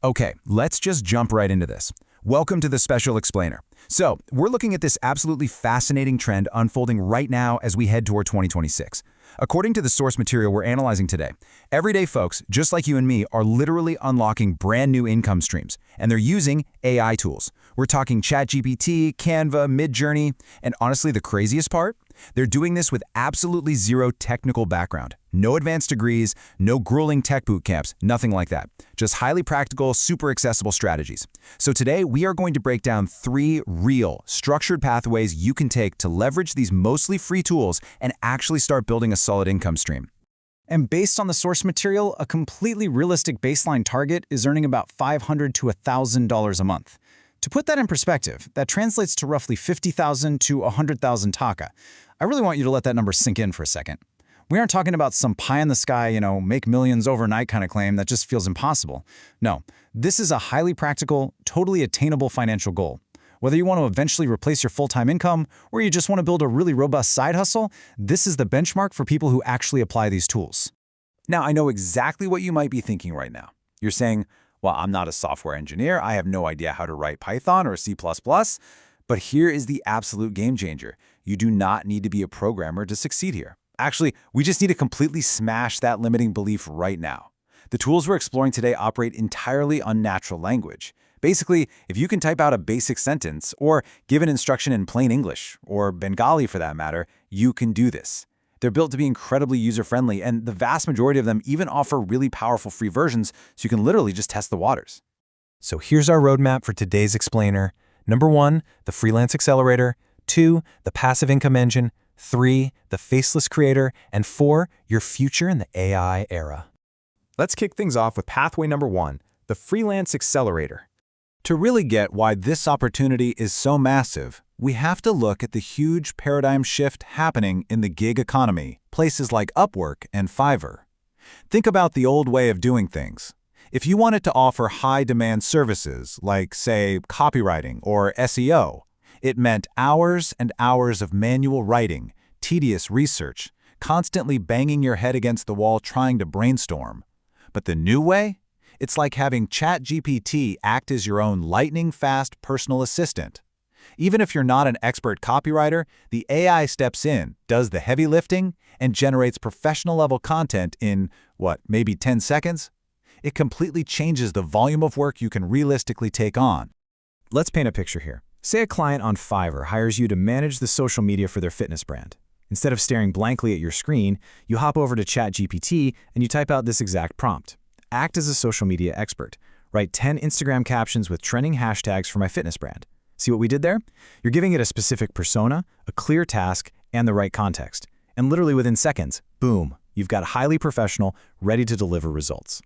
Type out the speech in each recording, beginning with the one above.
Okay, let's just jump right into this. Welcome to the Special Explainer. So, we're looking at this absolutely fascinating trend unfolding right now as we head toward 2026. According to the source material we're analyzing today, everyday folks, just like you and me, are literally unlocking brand new income streams, and they're using AI tools. We're talking ChatGPT, Canva, Midjourney, and honestly, the craziest part? They're doing this with absolutely zero technical background. No advanced degrees, no grueling tech boot camps, nothing like that. Just highly practical, super accessible strategies. So today, we are going to break down 3 real, structured pathways you can take to leverage these mostly free tools and actually start building a solid income stream. And based on the source material, a completely realistic baseline target is earning about $500 to $1,000 a month. To put that in perspective, that translates to roughly 50,000 to 100,000 taka. I really want you to let that number sink in for a second. We aren't talking about some pie-in-the-sky, make millions overnight kind of claim that just feels impossible. No, this is a highly practical, totally attainable financial goal. Whether you want to eventually replace your full-time income or you just want to build a really robust side hustle, this is the benchmark for people who actually apply these tools. Now, I know exactly what you might be thinking right now. You're saying, well, I'm not a software engineer, I have no idea how to write Python or C++, but here is the absolute game changer. You do not need to be a programmer to succeed here. Actually, we just need to completely smash that limiting belief right now. The tools we're exploring today operate entirely on natural language. Basically, if you can type out a basic sentence or give an instruction in plain English, or Bengali for that matter, you can do this. They're built to be incredibly user-friendly, and the vast majority of them even offer really powerful free versions, so you can literally just test the waters. So here's our roadmap for today's explainer. Number 1, the Freelance Accelerator. 2, the Passive Income Engine. 3, the Faceless Creator. And 4, your future in the AI era. Let's kick things off with pathway number 1, the Freelance Accelerator. To really get why this opportunity is so massive, we have to look at the huge paradigm shift happening in the gig economy, places like Upwork and Fiverr. Think about the old way of doing things. If you wanted to offer high-demand services like, say, copywriting or SEO, it meant hours and hours of manual writing, tedious research, constantly banging your head against the wall trying to brainstorm. But the new way? It's like having ChatGPT act as your own lightning-fast personal assistant. Even if you're not an expert copywriter, the AI steps in, does the heavy lifting, and generates professional-level content in, maybe 10 seconds? It completely changes the volume of work you can realistically take on. Let's paint a picture here. Say a client on Fiverr hires you to manage the social media for their fitness brand. Instead of staring blankly at your screen, you hop over to ChatGPT and you type out this exact prompt. Act as a social media expert. Write 10 Instagram captions with trending hashtags for my fitness brand. See what we did there? You're giving it a specific persona, a clear task, and the right context. And literally within seconds, boom, you've got highly professional, ready to deliver results.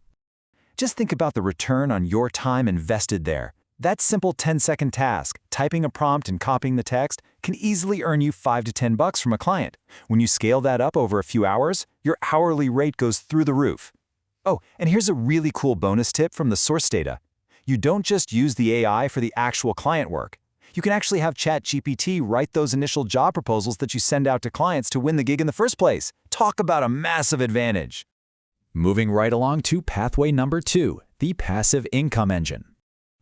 Just think about the return on your time invested there. That simple 10-second task, typing a prompt and copying the text, can easily earn you $5 to $10 from a client. When you scale that up over a few hours, your hourly rate goes through the roof. Oh, and here's a really cool bonus tip from the source data. You don't just use the AI for the actual client work. You can actually have ChatGPT write those initial job proposals that you send out to clients to win the gig in the first place. Talk about a massive advantage. Moving right along to pathway number 2, the Passive Income Engine.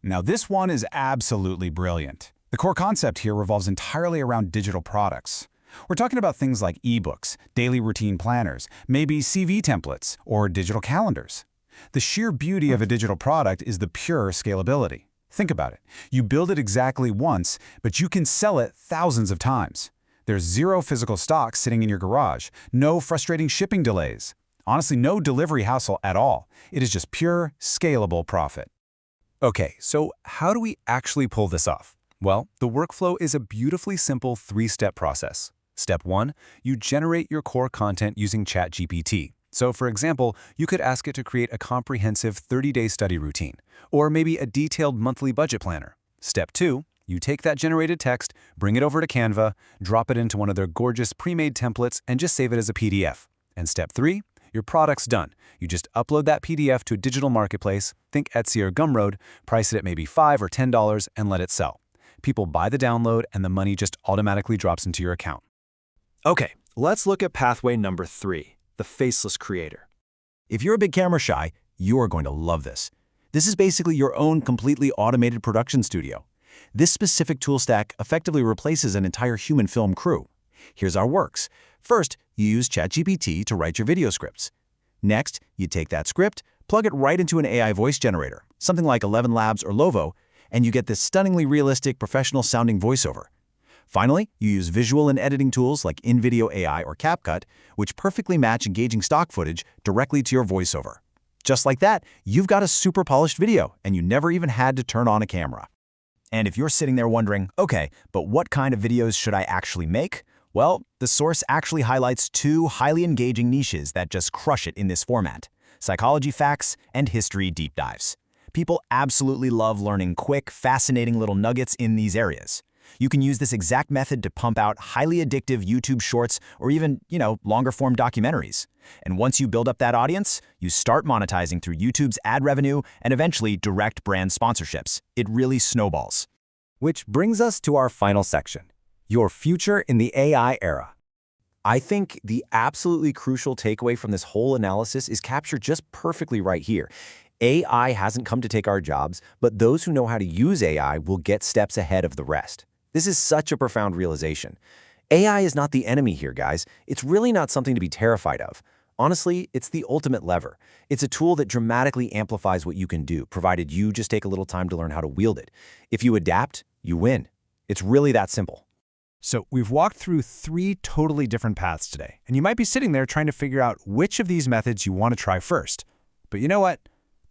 Now this one is absolutely brilliant. The core concept here revolves entirely around digital products. We're talking about things like ebooks, daily routine planners, maybe CV templates, or digital calendars. The sheer beauty of a digital product is the pure scalability. Think about it. You build it exactly once, but you can sell it thousands of times. There's zero physical stock sitting in your garage, no frustrating shipping delays. Honestly, no delivery hassle at all. It is just pure, scalable profit. Okay, so how do we actually pull this off? Well, the workflow is a beautifully simple 3-step process. Step 1, you generate your core content using ChatGPT. So, for example, you could ask it to create a comprehensive 30-day study routine, or maybe a detailed monthly budget planner. Step 2, you take that generated text, bring it over to Canva, drop it into one of their gorgeous pre-made templates, and just save it as a PDF. And Step 3, your product's done. You just upload that PDF to a digital marketplace, think Etsy or Gumroad, price it at maybe $5 or $10, and let it sell. People buy the download, and the money just automatically drops into your account. Okay, let's look at pathway number 3, the Faceless Creator. If you're a bit camera shy, you are going to love this. This is basically your own completely automated production studio. This specific tool stack effectively replaces an entire human film crew. Here's how it works. First, you use ChatGPT to write your video scripts. Next, you take that script, plug it right into an AI voice generator, something like ElevenLabs or Lovo, and you get this stunningly realistic, professional-sounding voiceover. Finally, you use visual and editing tools like InVideo AI or CapCut, which perfectly match engaging stock footage directly to your voiceover. Just like that, you've got a super polished video, and you never even had to turn on a camera. And if you're sitting there wondering, okay, but what kind of videos should I actually make? Well, the source actually highlights two highly engaging niches that just crush it in this format: psychology facts and history deep dives. People absolutely love learning quick, fascinating little nuggets in these areas. You can use this exact method to pump out highly addictive YouTube shorts or even, longer form documentaries. And once you build up that audience, you start monetizing through YouTube's ad revenue and eventually direct brand sponsorships. It really snowballs. Which brings us to our final section, your future in the AI era. I think the absolutely crucial takeaway from this whole analysis is captured just perfectly right here. AI hasn't come to take our jobs, but those who know how to use AI will get steps ahead of the rest. This is such a profound realization. AI is not the enemy here, guys. It's really not something to be terrified of. Honestly, it's the ultimate lever. It's a tool that dramatically amplifies what you can do, provided you just take a little time to learn how to wield it. If you adapt, you win. It's really that simple. So we've walked through 3 totally different paths today, and you might be sitting there trying to figure out which of these methods you want to try first. But you know what?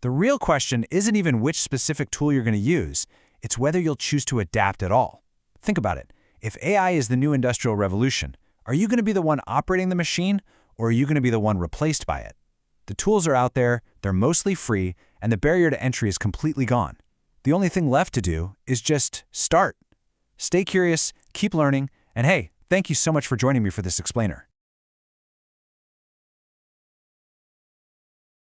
The real question isn't even which specific tool you're going to use. It's whether you'll choose to adapt at all. Think about it. If AI is the new industrial revolution, are you going to be the one operating the machine, or are you going to be the one replaced by it? The tools are out there, they're mostly free, and the barrier to entry is completely gone. The only thing left to do is just start. Stay curious, keep learning, and hey, thank you so much for joining me for this explainer.